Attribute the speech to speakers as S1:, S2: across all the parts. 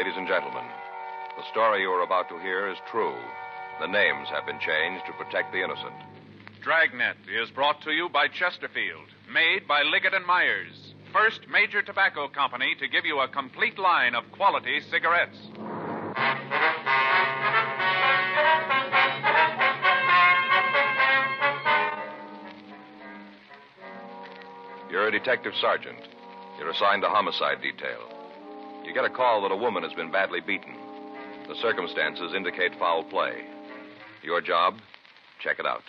S1: ladies and gentlemen. The story you are about to hear is true. The names have been changed to protect the innocent.
S2: Dragnet is brought to you by Chesterfield, made by Liggett & Myers, first major tobacco company to give you a complete line of quality cigarettes.
S1: You're a detective sergeant. You're assigned to homicide detail. You get a call that a woman has been badly beaten. The circumstances indicate foul play. Your job? Check it out.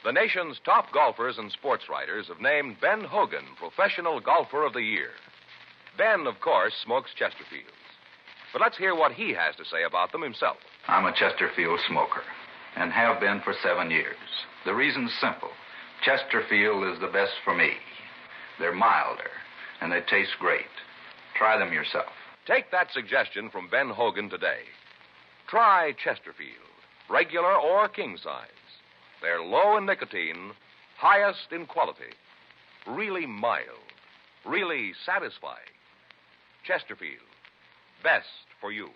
S1: The nation's top golfers and sports writers have named Ben Hogan Professional Golfer of the Year. Ben, of course, smokes Chesterfields. But let's hear what he has to say about them himself.
S3: I'm a Chesterfield smoker and have been for 7 years. The reason's simple. Chesterfield is the best for me. They're milder, and they taste great. Try them yourself.
S1: Take that suggestion from Ben Hogan today. Try Chesterfield, regular or king size. They're low in nicotine, highest in quality, really mild, really satisfying. Chesterfield, best for you.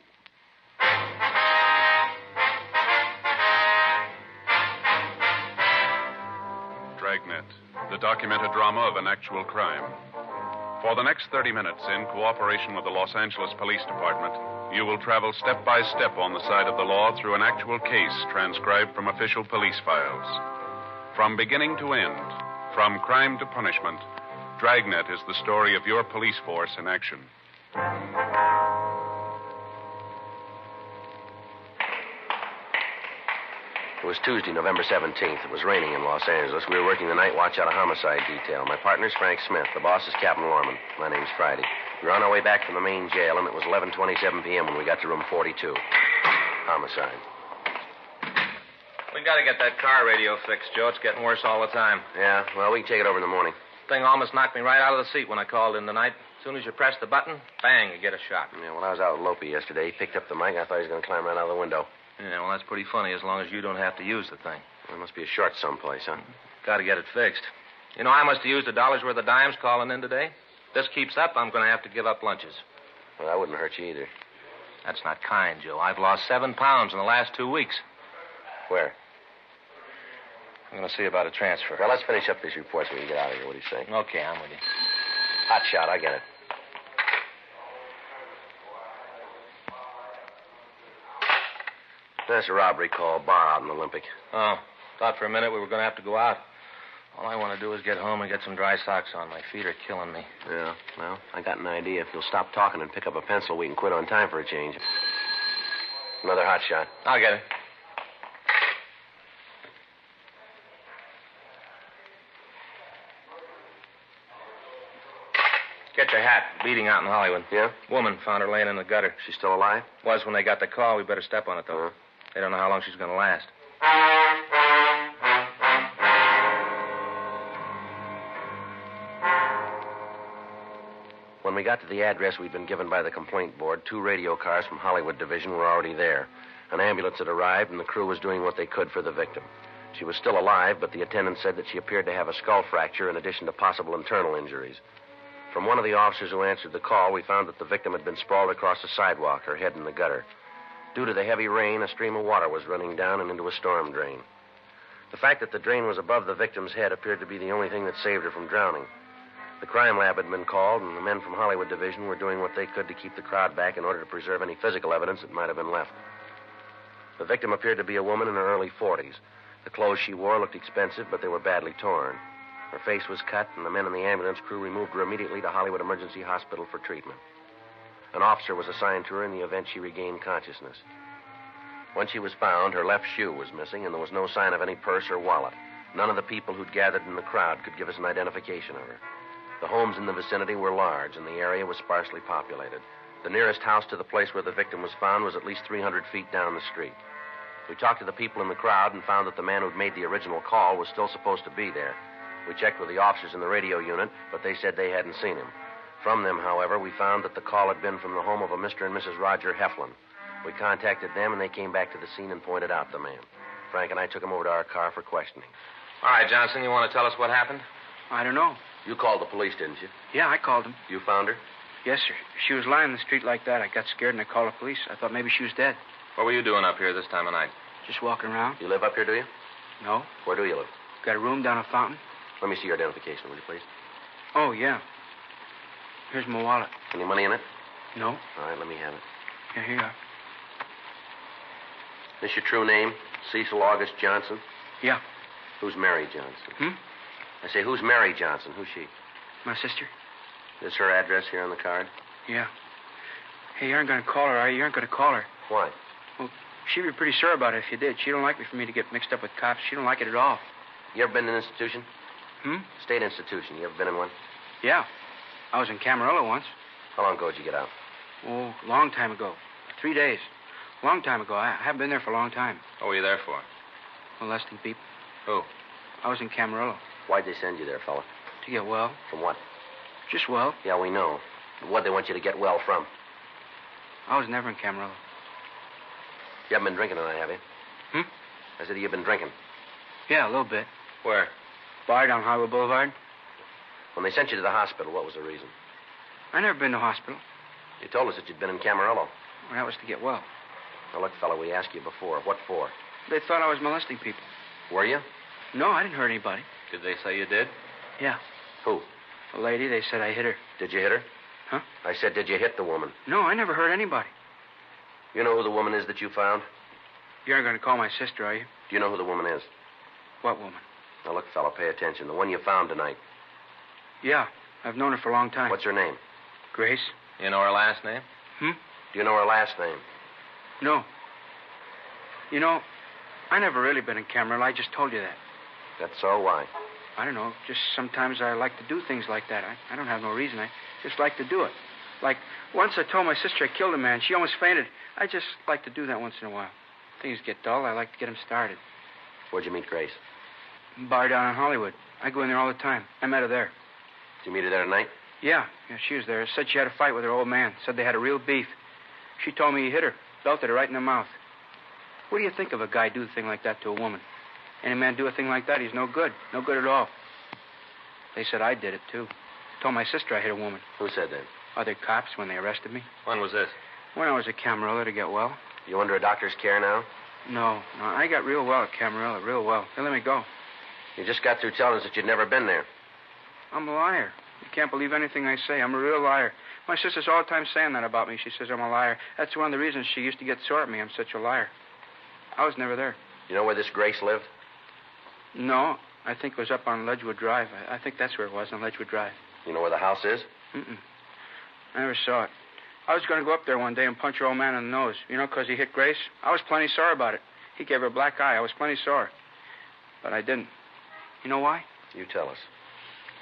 S2: Dragnet, the documented drama of an actual crime. For the next 30 minutes, in cooperation with the Los Angeles Police Department, you will travel step by step on the side of the law through an actual case transcribed from official police files. From beginning to end, from crime to punishment, Dragnet is the story of your police force in action.
S4: It was Tuesday, November 17th. It was raining in Los Angeles. We were working the night watch out of homicide detail. My partner's Frank Smith. The boss is Captain Lorman. My name's Friday. We were on our way back from the main jail, and it was 11:27 p.m. when we got to room 42. Homicide.
S5: We got to get that car radio fixed, Joe. It's getting worse all the time.
S4: Yeah, well, we can take it over in the morning.
S5: Thing almost knocked me right out of the seat when I called in tonight. As soon as you press the button, bang, you get a shot.
S4: Yeah, when I was out with Lopi yesterday, he picked up the mic. I thought he was going to climb right out of the window.
S5: Yeah, well, that's pretty funny as long as you don't have to use the thing.
S4: There must be a short someplace, huh?
S5: Got to get it fixed. You know, I must have used $1 worth of dimes calling in today. If this keeps up, I'm going to have to give up lunches.
S4: Well, that wouldn't hurt you either.
S5: That's not kind, Joe. I've lost 7 pounds in the last 2 weeks.
S4: Where?
S5: I'm going to see about a transfer.
S4: Well, let's finish up this report so we can get out of here. What do you say?
S5: Okay, I'm with you.
S4: Hot shot, I get it. That's a robbery call, bar out in Olympic.
S5: Oh, thought for a minute we were going to have to go out. All I want to do is get home and get some dry socks on. My feet are killing me.
S4: Yeah, well, I got an idea. If you'll stop talking and pick up a pencil, we can quit on time for a change. Another hot shot.
S5: I'll get it. Get your hat. Beating out in Hollywood.
S4: Yeah?
S5: Woman found her laying in the gutter.
S4: She's still alive?
S5: Was when they got the call. We better step on it, though. They don't know how long she's going to last.
S4: When we got to the address we'd been given by the complaint board, 2 radio cars from Hollywood Division were already there. An ambulance had arrived, and the crew was doing what they could for the victim. She was still alive, but the attendant said that she appeared to have a skull fracture in addition to possible internal injuries. From one of the officers who answered the call, we found that the victim had been sprawled across the sidewalk, her head in the gutter. Due to the heavy rain, a stream of water was running down and into a storm drain. The fact that the drain was above the victim's head appeared to be the only thing that saved her from drowning. The crime lab had been called, and the men from Hollywood Division were doing what they could to keep the crowd back in order to preserve any physical evidence that might have been left. The victim appeared to be a woman in her early 40s. The clothes she wore looked expensive, but they were badly torn. Her face was cut, and the men in the ambulance crew removed her immediately to Hollywood Emergency Hospital for treatment. An officer was assigned to her in the event she regained consciousness. When she was found, her left shoe was missing, and there was no sign of any purse or wallet. None of the people who'd gathered in the crowd could give us an identification of her. The homes in the vicinity were large, and the area was sparsely populated. The nearest house to the place where the victim was found was at least 300 feet down the street. We talked to the people in the crowd and found that the man who'd made the original call was still supposed to be there. We checked with the officers in the radio unit, but they said they hadn't seen him. From them, however, we found that the call had been from the home of a Mr. and Mrs. Roger Heflin. We contacted them, and they came back to the scene and pointed out the man. Frank and I took him over to our car for questioning.
S5: All right, Johnson, you want to tell us what happened?
S6: I don't know.
S4: You called the police, didn't you?
S6: Yeah, I called them.
S4: You found her?
S6: Yes, sir. She was lying in the street like that. I got scared and I called the police. I thought maybe she was dead.
S5: What were you doing up here this time of night?
S6: Just walking around.
S4: You live up here, do you?
S6: No.
S4: Where do you live?
S6: Got a room down a fountain.
S4: Let me see your identification, will you, please?
S6: Oh, yeah. Here's my wallet.
S4: Any money in it?
S6: No.
S4: All right, let me have it.
S6: Yeah, here you are.
S4: This your true name? Cecil August Johnson?
S6: Yeah.
S4: Who's Mary Johnson?
S6: Hmm?
S4: I say, who's Mary Johnson? Who's she?
S6: My sister.
S4: Is her address here on the card?
S6: Yeah. Hey, you aren't going to call her, are you? You aren't going to call her.
S4: Why?
S6: Well, she'd be pretty sore about it if you did. She don't like for me to get mixed up with cops. She don't like it at all.
S4: You ever been in an institution?
S6: Hmm?
S4: State institution. You ever been in one?
S6: Yeah. I was in Camarillo once.
S4: How long ago did you get out?
S6: Oh, long time ago. 3 days. Long time ago. I haven't been there for a long time.
S5: What were you there for?
S6: Molesting people.
S5: Who?
S6: I was in Camarillo.
S4: Why'd they send you there, fella?
S6: To get well.
S4: From what?
S6: Just well.
S4: Yeah, we know. What'd they want you to get well from?
S6: I was never in Camarillo.
S4: You haven't been drinking tonight, have you?
S6: Hmm?
S4: I said you've been drinking.
S6: Yeah, a little bit.
S5: Where?
S6: Bar down Hollywood Boulevard.
S4: When they sent you to the hospital, what was the reason?
S6: I never been to hospital.
S4: You told us that you'd been in Camarillo.
S6: Well, that was to get well.
S4: Now, look, fella, we asked you before. What for?
S6: They thought I was molesting people.
S4: Were you?
S6: No, I didn't hurt anybody.
S5: Did they say you did?
S6: Yeah.
S4: Who?
S6: A lady, they said I hit her.
S4: Did you hit her?
S6: Huh?
S4: I said, did you hit the woman?
S6: No, I never hurt anybody.
S4: You know who the woman is that you found?
S6: You aren't going to call my sister, are you?
S4: Do you know who the woman is?
S6: What woman?
S4: Now, look, fella, pay attention. The one you found tonight.
S6: Yeah, I've known her for a long time.
S4: What's her name?
S6: Grace.
S5: You know her last name?
S6: Hmm?
S4: Do you know her last name?
S6: No. You know, I never really been in Camarillo. I just told you that.
S4: That's so? Why?
S6: I don't know. Just sometimes I like to do things like that. I don't have no reason. I just like to do it. Like, once I told my sister I killed a man. She almost fainted. I just like to do that once in a while. Things get dull. I like to get them started.
S4: Where'd you meet Grace?
S6: Bar down in Hollywood. I go in there all the time. I met her there.
S4: Did you meet her there tonight?
S6: Yeah, she was there. Said she had a fight with her old man. Said they had a real beef. She told me he hit her. Belted her right in the mouth. What do you think of a guy do a thing like that to a woman? Any man do a thing like that, he's no good. No good at all. They said I did it, too. Told my sister I hit a woman.
S4: Who said that?
S6: Other cops when they arrested me.
S5: When was this?
S6: When I was at Camarillo to get well.
S4: You under a doctor's care now?
S6: No, I got real well at Camarillo, real well. They let me go.
S4: You just got through telling us that you'd never been there.
S6: I'm a liar. You can't believe anything I say. I'm a real liar. My sister's all the time saying that about me. She says I'm a liar. That's one of the reasons she used to get sore at me. I'm such a liar. I was never there.
S4: You know where this Grace lived?
S6: No, I think it was up on Ledgewood Drive. I think that's where it was, on Ledgewood Drive.
S4: You know where the house is?
S6: Mm-mm. I never saw it. I was going to go up there one day and punch her old man in the nose. You know, because he hit Grace. I was plenty sore about it. He gave her a black eye. I was plenty sore. But I didn't. You know why?
S4: You tell us.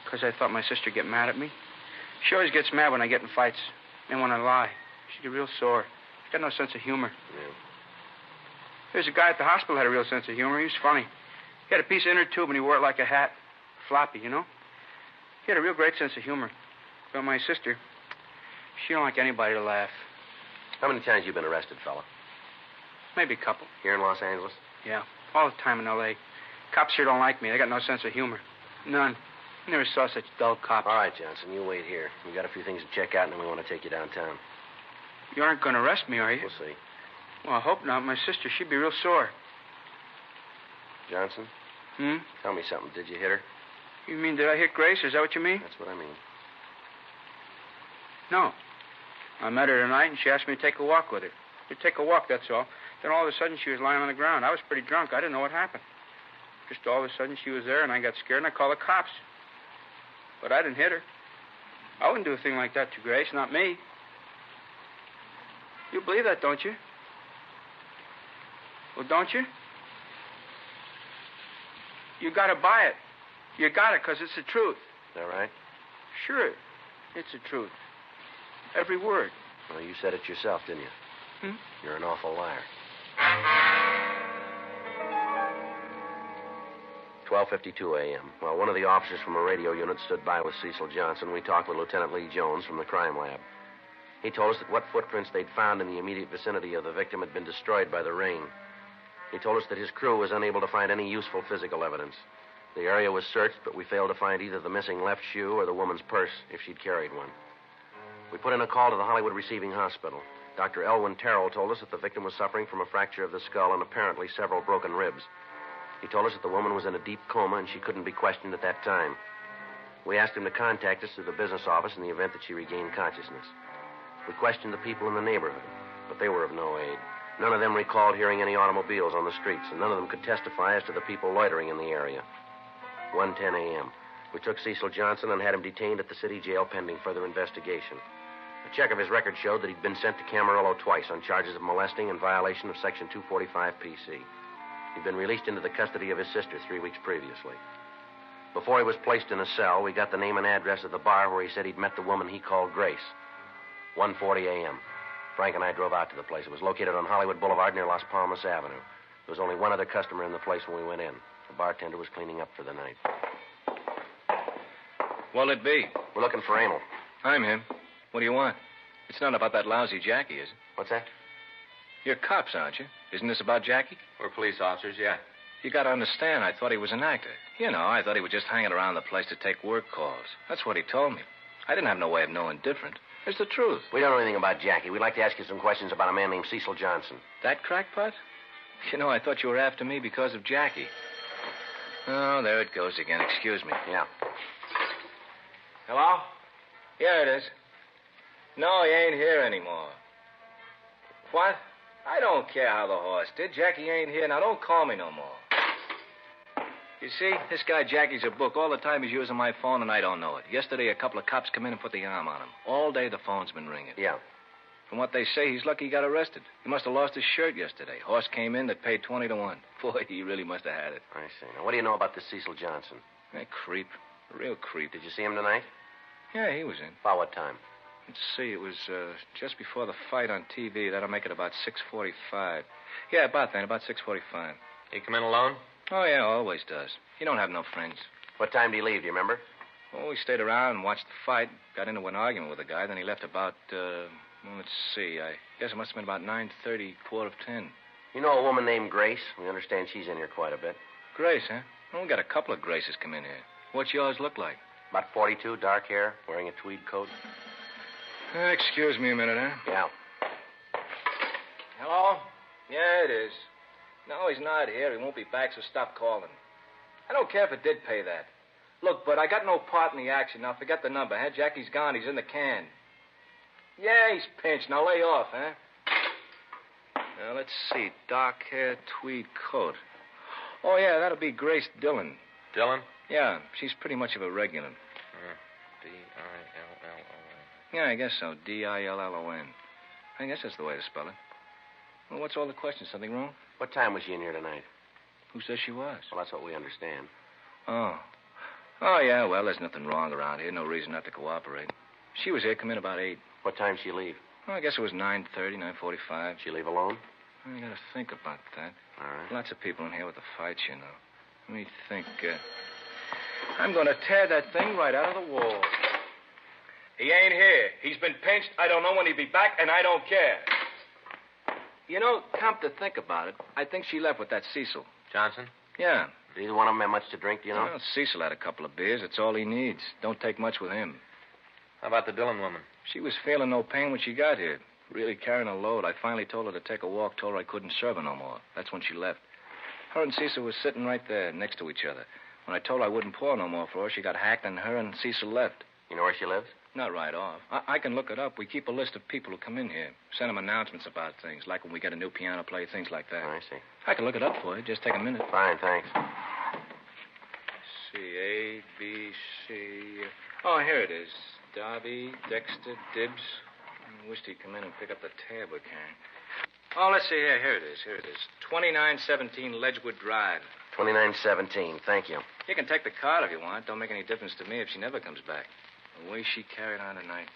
S6: Because I thought my sister'd get mad at me. She always gets mad when I get in fights. And when I lie. She get real sore. She's got no sense of humor.
S4: Yeah.
S6: There's a guy at the hospital who had a real sense of humor. He was funny. He had a piece of inner tube and he wore it like a hat. Floppy, you know? He had a real great sense of humor. But my sister, she don't like anybody to laugh.
S4: How many times you been arrested, fella?
S6: Maybe a couple.
S4: Here in Los Angeles?
S6: Yeah, all the time in L.A. Cops here don't like me. They got no sense of humor. None. Never saw such dull cops.
S4: All right, Johnson, you wait here. We got a few things to check out, and then we want to take you downtown.
S6: You aren't going to arrest me, are you?
S4: We'll see.
S6: Well, I hope not. My sister, she'd be real sore.
S4: Johnson?
S6: Hmm?
S4: Tell me something. Did you hit her?
S6: You mean, did I hit Grace? Is that what you mean?
S4: That's what I mean.
S6: No. I met her tonight, and she asked me to take a walk with her. To take a walk, that's all. Then all of a sudden, she was lying on the ground. I was pretty drunk. I didn't know what happened. Just all of a sudden, she was there, and I got scared, and I called the cops. But I didn't hit her. I wouldn't do a thing like that to Grace, not me. You believe that, don't you? Well, don't you? You got to buy it. You got it, because it's the truth.
S4: Is that right?
S6: Sure. It's the truth. Every word.
S4: Well, you said it yourself, didn't you?
S6: Hmm?
S4: You're an awful liar. 12:52 a.m. While one of the officers from a radio unit stood by with Cecil Johnson, we talked with Lieutenant Lee Jones from the crime lab. He told us that what footprints they'd found in the immediate vicinity of the victim had been destroyed by the rain. He told us that his crew was unable to find any useful physical evidence. The area was searched, but we failed to find either the missing left shoe or the woman's purse, if she'd carried one. We put in a call to the Hollywood Receiving Hospital. Dr. Elwyn Terrell told us that the victim was suffering from a fracture of the skull and apparently several broken ribs. He told us that the woman was in a deep coma and she couldn't be questioned at that time. We asked him to contact us through the business office in the event that she regained consciousness. We questioned the people in the neighborhood, but they were of no aid. None of them recalled hearing any automobiles on the streets, and none of them could testify as to the people loitering in the area. 1:10 a.m. We took Cecil Johnson and had him detained at the city jail pending further investigation. A check of his record showed that he'd been sent to Camarillo twice on charges of molesting and violation of Section 245 PC. He'd been released into the custody of his sister 3 weeks previously. Before he was placed in a cell, we got the name and address of the bar where he said he'd met the woman he called Grace. 1:40 a.m. Frank and I drove out to the place. It was located on Hollywood Boulevard near Las Palmas Avenue. There was only one other customer in the place when we went in. The bartender was cleaning up for the night.
S7: What'll it be?
S4: We're looking for Emil.
S7: I'm him. What do you want? It's not about that lousy Jackie, is it?
S4: What's that?
S7: You're cops, aren't you? Isn't this about Jackie?
S5: We're police officers, yeah.
S7: You gotta understand, I thought he was an actor. You know, I thought he was just hanging around the place to take work calls. That's what he told me. I didn't have no way of knowing different. It's the truth.
S4: We don't know anything about Jackie. We'd like to ask you some questions about a man named Cecil Johnson.
S7: That crackpot? You know, I thought you were after me because of Jackie. Oh, there it goes again. Excuse me.
S4: Yeah.
S7: Hello? Yeah, it is. No, he ain't here anymore. What? I don't care how the horse did. Jackie ain't here. Now, don't call me no more. You see, this guy Jackie's a book. All the time he's using my phone, and I don't know it. Yesterday, a couple of cops come in and put the arm on him. All day, the phone's been ringing.
S4: Yeah.
S7: From what they say, he's lucky he got arrested. He must have lost his shirt yesterday. Horse came in that paid 20 to 1. Boy, he really must have had it.
S4: I see. Now, what do you know about this Cecil Johnson?
S7: That creep. A real creep.
S4: Did you see him tonight?
S7: Yeah, he was in.
S4: About what time?
S7: Let's see, it was just before the fight on TV. That'll make it about 6:45. Yeah, about then, about 6:45.
S5: He come in alone?
S7: Oh, yeah, always does. He don't have no friends.
S4: What time did he leave, do you remember?
S7: Well, we stayed around and watched the fight. Got into an argument with a guy. Then he left about, let's see. I guess it must have been about 9:30, 9:45.
S4: You know a woman named Grace? We understand she's in here quite a bit.
S7: Grace, huh? Well, we got a couple of Graces come in here. What's yours look like?
S4: About 42, dark hair, wearing a tweed coat.
S7: Excuse me a minute, huh?
S4: Yeah.
S7: Hello? Yeah, it is. No, he's not here. He won't be back, so stop calling. I don't care if it did pay that. Look, Bud, I got no part in the action. Now, forget the number, huh? Jackie's gone. He's in the can. Yeah, he's pinched. Now, lay off, huh? Now, let's see. Dark hair, tweed coat. Oh, yeah, that'll be Grace Dillon.
S5: Dillon?
S7: Yeah, she's pretty much of a regular.
S5: D-I-L-L-O-N.
S7: Yeah, I guess so. Dillon. I guess that's the way to spell it. Well, what's all the questions? Something wrong?
S4: What time was she in here tonight?
S7: Who says she was?
S4: Well, that's what we understand.
S7: Oh. Oh, yeah, well, there's nothing wrong around here. No reason not to cooperate. She was here, come in about 8.
S4: What time did she leave?
S7: Well, I guess it was 9:30, 9:45.
S4: Did she leave alone?
S7: I gotta think about that.
S4: All right.
S7: Lots of people in here with the fights, you know. Let me think. I'm gonna tear that thing right out of the wall. He ain't here. He's been pinched. I don't know when he'll be back, and I don't care. You know, come to think about it, I think she left with that Cecil.
S5: Johnson?
S7: Yeah.
S4: Did either one of them have much to drink, do you know?
S7: Well, Cecil had a couple of beers. It's all he needs. Don't take much with him.
S5: How about the Dillon woman?
S7: She was feeling no pain when she got here. Really carrying a load. I finally told her to take a walk, told her I couldn't serve her no more. That's when she left. Her and Cecil were sitting right there next to each other. When I told her I wouldn't pour no more for her, she got hacked and her and Cecil left.
S4: You know where she lives?
S7: Not right off. I can look it up. We keep a list of people who come in here. Send them announcements about things, like when we get a new piano player, things like that.
S4: I see.
S7: I can look it up for you. Just take a minute.
S4: Fine, thanks.
S7: C, A, B, C. Oh, here it is. Darby, Dexter, Dibbs. I wished he'd come in and pick up the tab we can. Oh, let's see here. Here it is. 2917 Ledgewood Drive.
S4: 2917. Thank you.
S7: You can take the card if you want. Don't make any difference to me if she never comes back. The way she carried on tonight.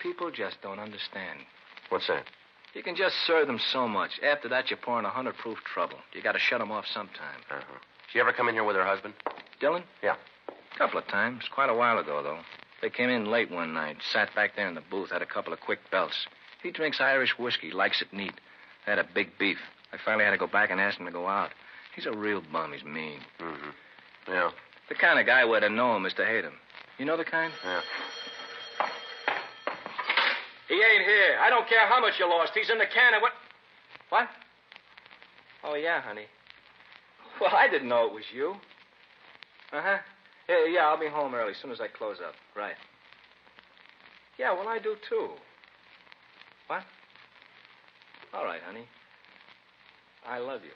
S7: People just don't understand.
S4: What's that?
S7: You can just serve them so much. After that, you're pouring 100-proof trouble. You got to shut them off sometime.
S4: Uh-huh. She ever come in here with her husband?
S7: Dylan?
S4: Yeah.
S7: A couple of times. Quite a while ago, though. They came in late one night, sat back there in the booth, had a couple of quick belts. He drinks Irish whiskey, likes it neat. They had a big beef. I finally had to go back and ask him to go out. He's a real bum. He's mean.
S4: Mm-hmm. Yeah.
S7: The kind of guy where to know him is to hate him. You know the kind?
S4: Yeah.
S7: He ain't here. I don't care how much you lost. He's in the can and What? Oh, yeah, honey. Well, I didn't know it was you. Uh-huh. Yeah, I'll be home early as soon as I close up. Right. Yeah, well, I do, too. What? All right, honey. I love you.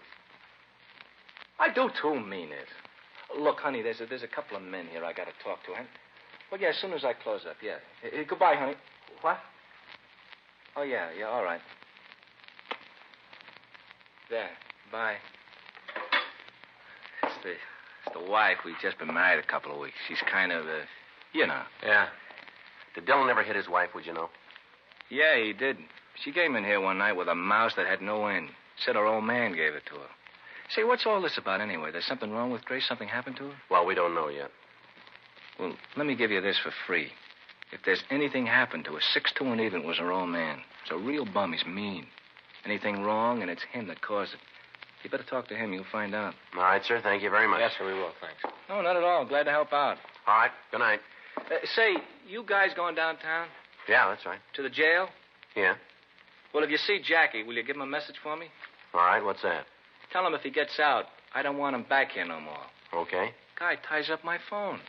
S7: I do, too, mean it. Look, honey, there's a couple of men here I got to talk to. Well, yeah, as soon as I close up, yeah. Goodbye, honey. What? Oh, yeah, all right. There, bye. It's the wife. We've just been married a couple of weeks. She's kind of, you know.
S4: Yeah. Did Dillon ever hit his wife, would you know?
S7: Yeah, he did. She came in here one night with a mouse that had no end. Said her old man gave it to her. Say, what's all this about anyway? There's something wrong with Grace? Something happened to her?
S4: Well, we don't know yet.
S7: Well, let me give you this for free. If there's anything happened to her, 6'2" and even was her old man. He's a real bum. He's mean. Anything wrong, and it's him that caused it. You better talk to him. You'll find out.
S4: All right, sir. Thank you very much.
S5: Yes, sir, we will. Thanks.
S7: No, not at all. Glad to help out.
S4: All right. Good night.
S7: Say, you guys going downtown?
S4: Yeah, that's right.
S7: To the jail?
S4: Yeah.
S7: Well, if you see Jackie, will you give him a message for me?
S4: All right. What's that?
S7: Tell him if he gets out, I don't want him back here no more.
S4: Okay.
S7: Guy ties up my phone.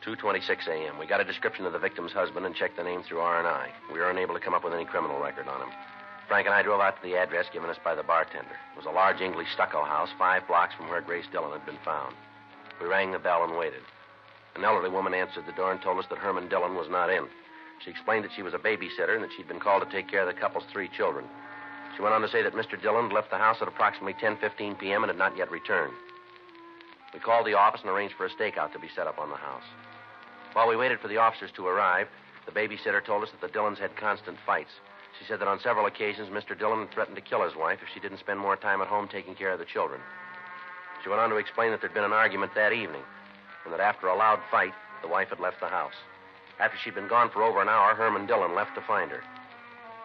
S4: "2:26 a.m. We got a description of the victim's husband and checked the name through R&I. We were unable to come up with any criminal record on him. Frank and I drove out to the address given us by the bartender. It was a large English stucco house 5 blocks from where Grace Dillon had been found. We rang the bell and waited. An elderly woman answered the door and told us that Herman Dillon was not in. She explained that she was a babysitter and that she'd been called to take care of the couple's 3 children. She went on to say that Mr. Dillon had left the house at approximately 10:15 p.m. and had not yet returned. We called the office and arranged for a stakeout to be set up on the house. While we waited for the officers to arrive, the babysitter told us that the Dillons had constant fights. She said that on several occasions, Mr. Dillon had threatened to kill his wife if she didn't spend more time at home taking care of the children. She went on to explain that there'd been an argument that evening, and that after a loud fight, the wife had left the house. After she'd been gone for over an hour, Herman Dillon left to find her.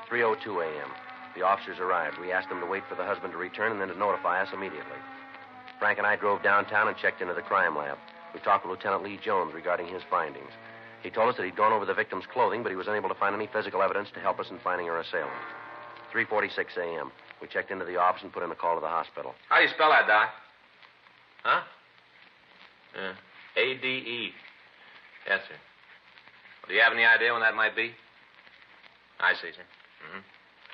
S4: 3:02 a.m. The officers arrived. We asked them to wait for the husband to return and then to notify us immediately. Frank and I drove downtown and checked into the crime lab. We talked with Lieutenant Lee Jones regarding his findings. He told us that he'd gone over the victim's clothing, but he was unable to find any physical evidence to help us in finding her assailant. 3:46 a.m. We checked into the office and put in a call to the hospital.
S5: How do you spell that, Doc? Huh? A-D-E. Yes, sir. Do you have any idea when that might be? I see, sir. Mm-hmm.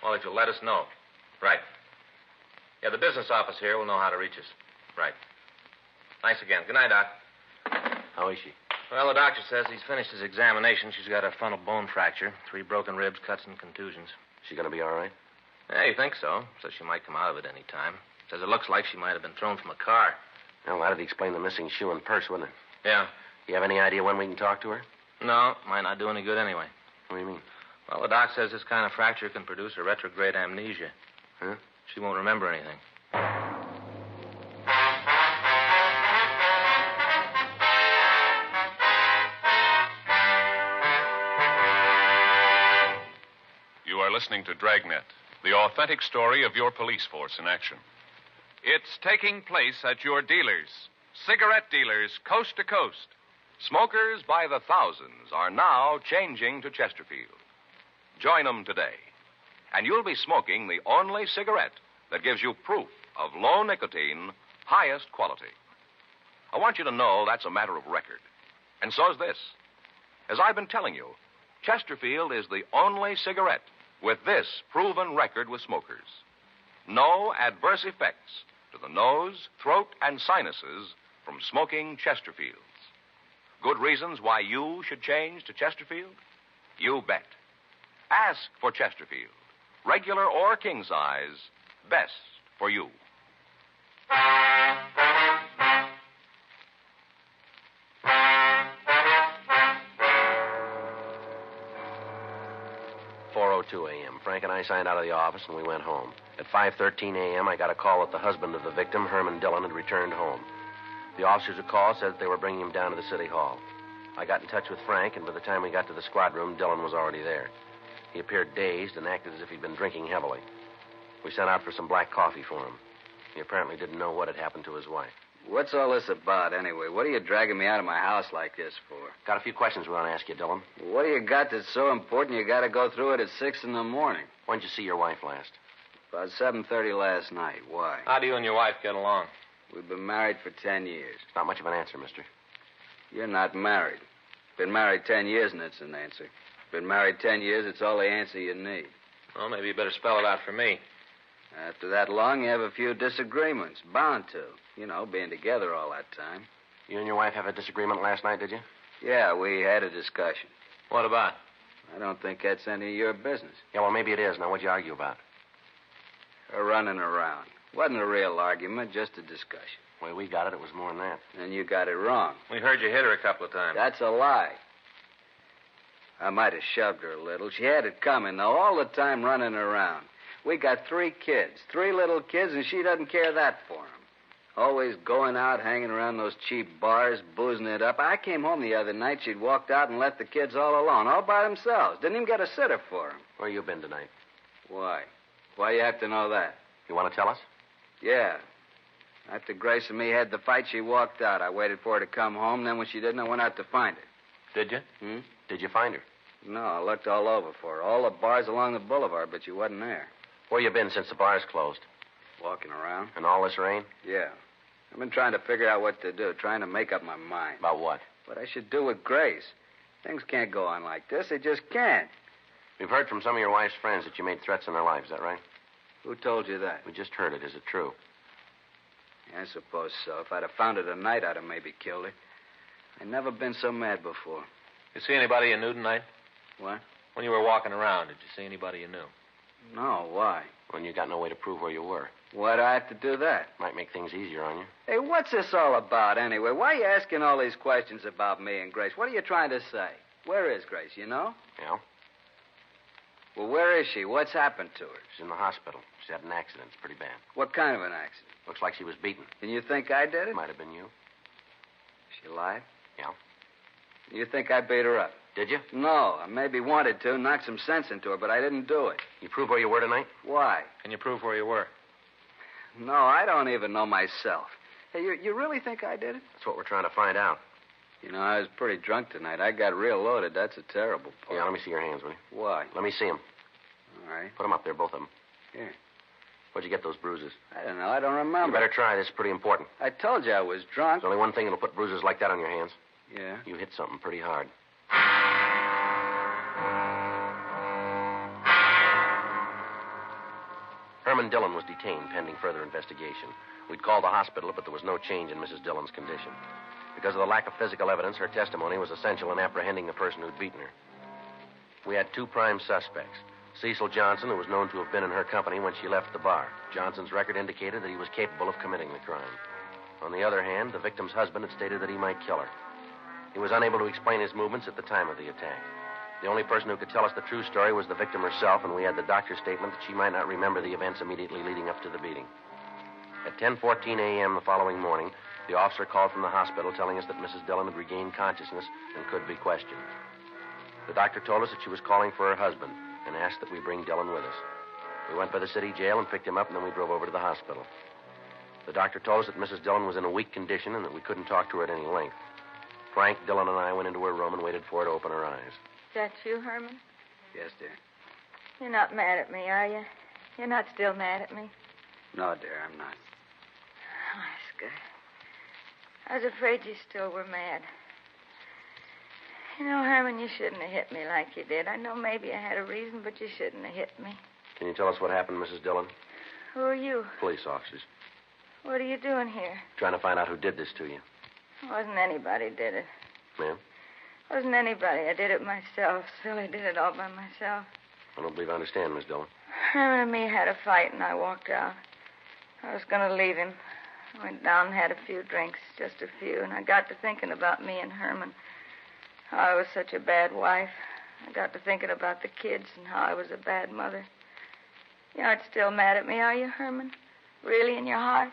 S5: Well, if you'll let us know. Right. Yeah, the business office here will know how to reach us. Right. Thanks again. Good night, Doc.
S4: How is she?
S5: Well, the doctor says he's finished his examination. She's got a frontal bone fracture, 3 broken ribs, cuts, and contusions.
S4: She going to be all right?
S5: Yeah, you think so. Says she might come out of it any time. Says it looks like she might have been thrown from a car.
S4: Well, that'd explain the missing shoe and purse, wouldn't it?
S5: Yeah.
S4: You have any idea when we can talk to her?
S5: No, might not do any good anyway.
S4: What do you mean?
S5: Well, the doc says this kind of fracture can produce a retrograde amnesia.
S4: Huh?
S5: She won't remember anything.
S2: You are listening to Dragnet, the authentic story of your police force in action.
S1: It's taking place at your dealers, cigarette dealers coast to coast. Smokers by the thousands are now changing to Chesterfield. Join them today, and you'll be smoking the only cigarette that gives you proof of low nicotine, highest quality. I want you to know that's a matter of record. And so's this. As I've been telling you, Chesterfield is the only cigarette with this proven record with smokers. No adverse effects to the nose, throat, and sinuses from smoking Chesterfields. Good reasons why you should change to Chesterfield? You bet. Ask for Chesterfield. Regular or king size, best for you.
S4: "4:02 a.m. Frank and I signed out of the office and we went home. At 5:13 a.m., I got a call that the husband of the victim, Herman Dillon, had returned home. The officers who called said that they were bringing him down to the city hall. I got in touch with Frank, and by the time we got to the squad room, Dillon was already there. He appeared dazed and acted as if he'd been drinking heavily. We sent out for some black coffee for him. He apparently didn't know what had happened to his wife.
S8: What's all this about, anyway? What are you dragging me out of my house like this for?
S4: Got a few questions we want to ask you, Dillon.
S8: What do you got that's so important you got to go through it at 6 in the morning?
S4: When'd you see your wife last?
S8: About 7:30 last night. Why?
S5: How do you and your wife get along?
S8: We've been married for 10 years.
S4: It's not much of an answer, mister.
S8: You're not married. Been married 10 years, and it's an answer. Been married 10 years, it's all the answer you need.
S5: Well, maybe you better spell it out for me.
S8: After that long, you have a few disagreements. Bound to. You know, being together all that time.
S4: You and your wife have a disagreement last night, did you?
S8: Yeah, we had a discussion.
S5: What about?
S8: I don't think that's any of your business.
S4: Yeah, well, maybe it is. Now, what'd you argue about?
S8: Her running around. Wasn't a real argument, just a discussion.
S4: The way we got it, it was more than that.
S8: And you got it wrong.
S5: We heard you hit her a couple of times.
S8: That's a lie. I might have shoved her a little. She had it coming, though, all the time running around. We got 3 kids, 3 little kids, and she doesn't care that for them. Always going out, hanging around those cheap bars, boozing it up. I came home the other night. She'd walked out and left the kids all alone, all by themselves. Didn't even get a sitter for them.
S4: Where you been tonight?
S8: Why? Why you have to know that?
S4: You want to tell us?
S8: Yeah. After Grace and me had the fight, she walked out. I waited for her to come home. Then when she didn't, I went out to find her.
S5: Did you?
S4: Did you find her?
S8: No, I looked all over for her. All the bars along the boulevard, but she wasn't there.
S4: Where you been since the bars closed?
S8: Walking around.
S4: In all this rain?
S8: Yeah. I've been trying to figure out what to do, trying to make up my mind.
S4: About what?
S8: What I should do with Grace. Things can't go on like this. They just can't.
S4: We've heard from some of your wife's friends that you made threats in their life. Is that right?
S8: Who told you that?
S4: We just heard it. Is it true?
S8: Yeah, I suppose so. If I'd have found her tonight, I'd have maybe killed her. I've never been so mad before.
S5: You see anybody you knew tonight?
S8: What?
S5: When you were walking around, did you see anybody you knew?
S8: No, why?
S4: When you got no way to prove where you were.
S8: Why'd I have to do that?
S4: Might make things easier on you.
S8: Hey, what's this all about, anyway? Why are you asking all these questions about me and Grace? What are you trying to say? Where is Grace, you know?
S4: Yeah?
S8: Well, where is she? What's happened to her?
S4: She's in the hospital. She had an accident. It's pretty bad.
S8: What kind of an accident?
S4: Looks like she was beaten.
S8: And you think I did it?
S4: Might have been you.
S8: She alive?
S4: Yeah.
S8: You think I beat her up?
S4: Did you?
S8: No, I maybe wanted to, knock some sense into her, but I didn't do it.
S4: You prove where you were tonight?
S8: Why?
S5: Can you prove where you were?
S8: No, I don't even know myself. Hey, you really think I did it?
S4: That's what we're trying to find out.
S8: You know, I was pretty drunk tonight. I got real loaded. That's a terrible part.
S4: Yeah, let me see your hands, will you?
S8: Why?
S4: Let me see them.
S8: All right.
S4: Put them up there, both of them.
S8: Here.
S4: Where'd you get those bruises?
S8: I don't know. I don't remember.
S4: You better try. This is pretty important.
S8: I told you I was drunk.
S4: There's only one thing that'll put bruises like that on your hands.
S8: Yeah?
S4: You hit something pretty hard. Herman Dillon was detained pending further investigation. We'd called the hospital, but there was no change in Mrs. Dillon's condition. Because of the lack of physical evidence, her testimony was essential in apprehending the person who'd beaten her. We had 2 prime suspects. Cecil Johnson, who was known to have been in her company when she left the bar. Johnson's record indicated that he was capable of committing the crime. On the other hand, the victim's husband had stated that he might kill her. He was unable to explain his movements at the time of the attack. The only person who could tell us the true story was the victim herself, and we had the doctor's statement that she might not remember the events immediately leading up to the beating. At 10:14 a.m. the following morning, the officer called from the hospital telling us that Mrs. Dillon had regained consciousness and could be questioned. The doctor told us that she was calling for her husband and asked that we bring Dillon with us. We went by the city jail and picked him up, and then we drove over to the hospital. The doctor told us that Mrs. Dillon was in a weak condition and that we couldn't talk to her at any length. Frank, Dillon, and I went into her room and waited for her to open her eyes.
S9: Is that you, Herman?
S8: Yes, dear.
S9: You're not mad at me, are you? You're not still mad at me?
S8: No, dear, I'm not.
S9: Oh, that's good. I was afraid you still were mad. You know, Herman, you shouldn't have hit me like you did. I know maybe I had a reason, but you shouldn't have hit me.
S4: Can you tell us what happened, Mrs. Dillon?
S9: Who are you?
S4: Police officers.
S9: What are you doing here?
S4: Trying to find out who did this to you.
S9: It wasn't anybody did it.
S4: Ma'am?
S9: It wasn't anybody. I did it myself. Silly did it all by myself.
S4: I don't believe I understand, Miss Dillon.
S9: Herman and me had a fight, and I walked out. I was going to leave him. I went down and had a few drinks, just a few, and I got to thinking about me and Herman. How I was such a bad wife. I got to thinking about the kids and how I was a bad mother. You aren't still mad at me, are you, Herman? Really, in your heart?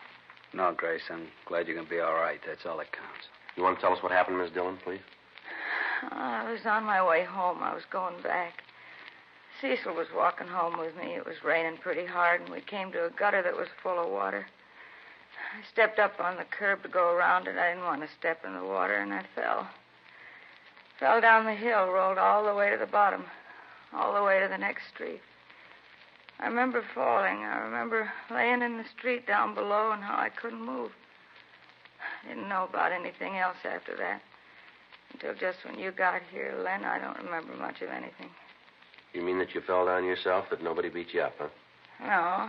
S8: No, Grace, I'm glad you're going to be all right. That's all that counts.
S4: You want to tell us what happened, Miss Dillon, please?
S9: I was on my way home. I was going back. Cecil was walking home with me. It was raining pretty hard, and we came to a gutter that was full of water. I stepped up on the curb to go around it. I didn't want to step in the water, and I fell. Fell down the hill, rolled all the way to the bottom, all the way to the next street. I remember falling. I remember laying in the street down below and how I couldn't move. I didn't know about anything else after that. Until just when you got here, Len, I don't remember much of anything.
S4: You mean that you fell down yourself, that nobody beat you up, huh?
S9: No.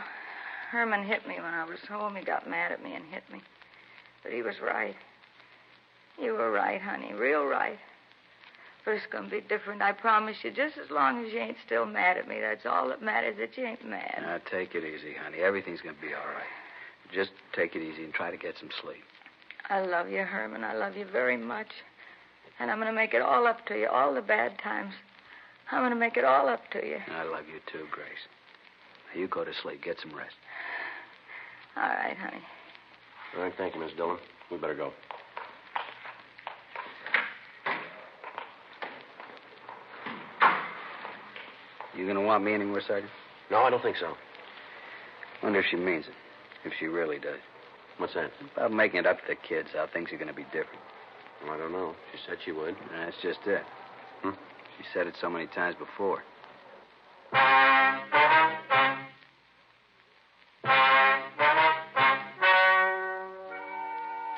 S9: Herman hit me when I was home. He got mad at me and hit me. But he was right. You were right, honey, real right. But it's going to be different, I promise you. Just as long as you ain't still mad at me, that's all that matters, that you ain't mad.
S8: Now, take it easy, honey. Everything's going to be all right. Just take it easy and try to get some sleep.
S9: I love you, Herman. I love you very much. And I'm going to make it all up to you, all the bad times. I'm going to make it all up to you.
S8: I love you too, Grace. Now, you go to sleep. Get some rest.
S9: All right, honey.
S4: All right, thank you, Miss Dillon. We better go.
S8: You going to want me anymore, Sergeant?
S4: No, I don't think so.
S8: Wonder if she means it. If she really does.
S4: What's that?
S8: About making it up to the kids, how things are going to be different.
S4: Well, I don't know. She said she would.
S8: That's just it. She said it so many times before.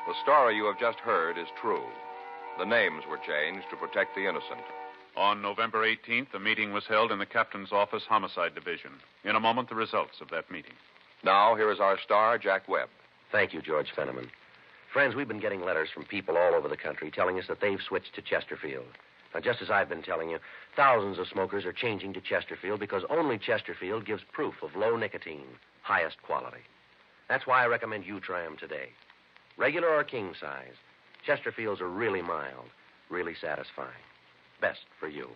S1: The story you have just heard is true. The names were changed to protect the innocent.
S2: On November 18th, a meeting was held in the captain's office, Homicide Division. In a moment, the results of that meeting.
S1: Now, here is our star, Jack Webb.
S4: Thank you, George Fenneman. Friends, we've been getting letters from people all over the country telling us that they've switched to Chesterfield. Now, just as I've been telling you, thousands of smokers are changing to Chesterfield because only Chesterfield gives proof of low nicotine, highest quality. That's why I recommend you try them today. Regular or king size, Chesterfields are really mild, really satisfying. Best for you.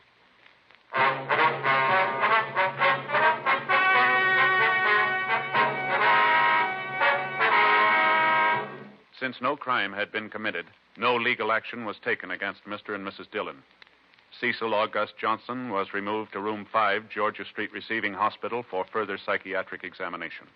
S2: Since no crime had been committed, no legal action was taken against Mr. and Mrs. Dillon. Cecil August Johnson was removed to Room 5, Georgia Street Receiving Hospital for further psychiatric examination.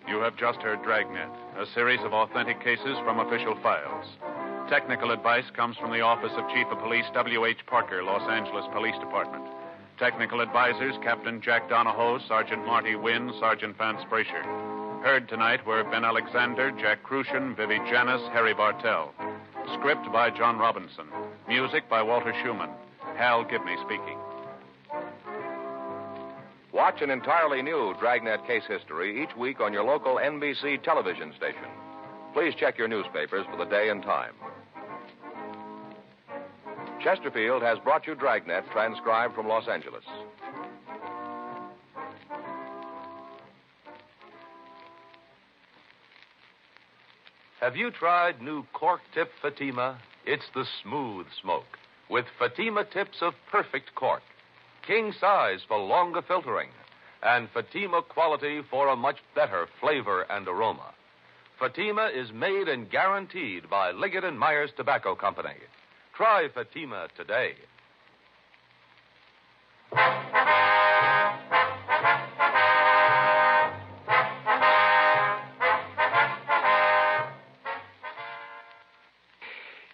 S2: You have just heard Dragnet, a series of authentic cases from official files. Technical advice comes from the Office of Chief of Police W.H. Parker, Los Angeles Police Department. Technical advisors, Captain Jack Donahoe, Sergeant Marty Wynn, Sergeant Vance Brasher. Heard tonight were Ben Alexander, Jack Crucian, Vivi Janis, Harry Bartell. Script by John Robinson. Music by Walter Schumann. Hal Gibney speaking.
S1: Watch an entirely new Dragnet case history each week on your local NBC television station. Please check your newspapers for the day and time. Chesterfield has brought you Dragnet, transcribed from Los Angeles.
S10: Have you tried new cork tip Fatima? It's the smooth smoke with Fatima tips of perfect cork. King size for longer filtering, and Fatima quality for a much better flavor and aroma. Fatima is made and guaranteed by Liggett & Myers Tobacco Company. Try Fatima today.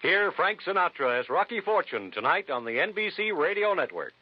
S11: Hear Frank Sinatra as Rocky Fortune tonight on the NBC Radio Network.